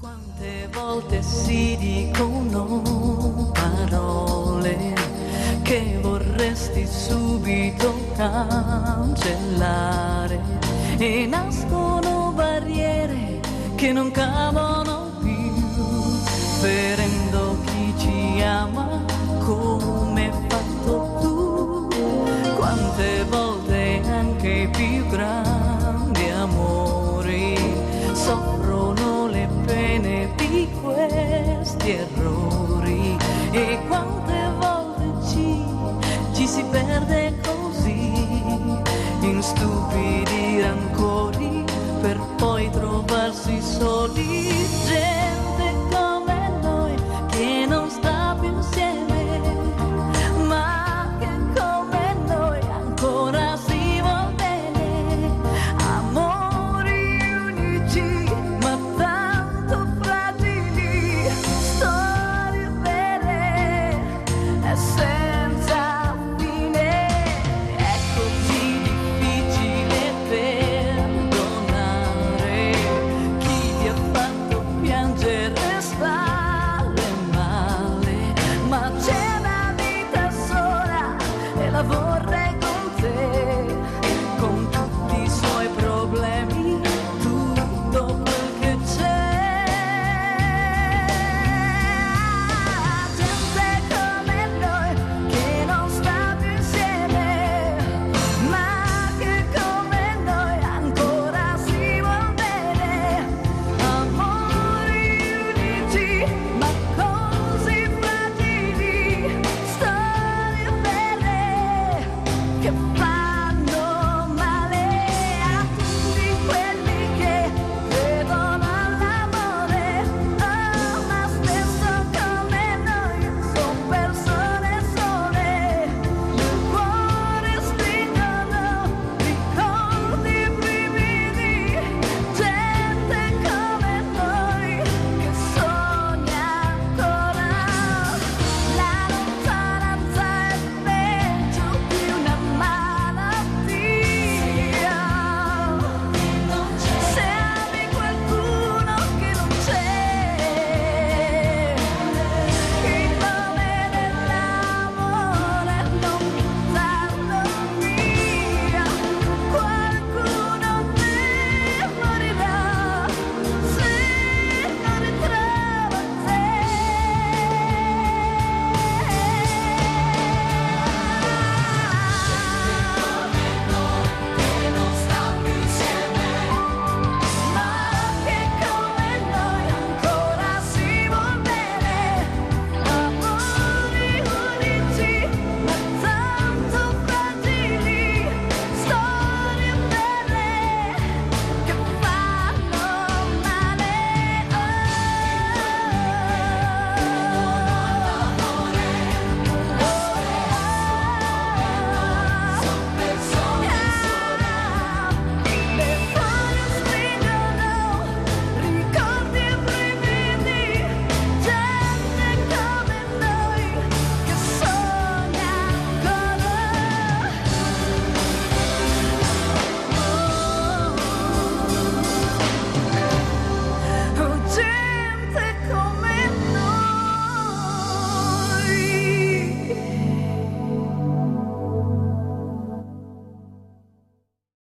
Quante volte si dicono parole che vorresti subito cancellare e nascono barriere che non cavano più, ferendo chi ci ama come hai fatto tu. Quante volte anche i più grandi amori soffrono le pene di questi errori, e quante volte ci si perde così in stupidi rancori per poi trovarsi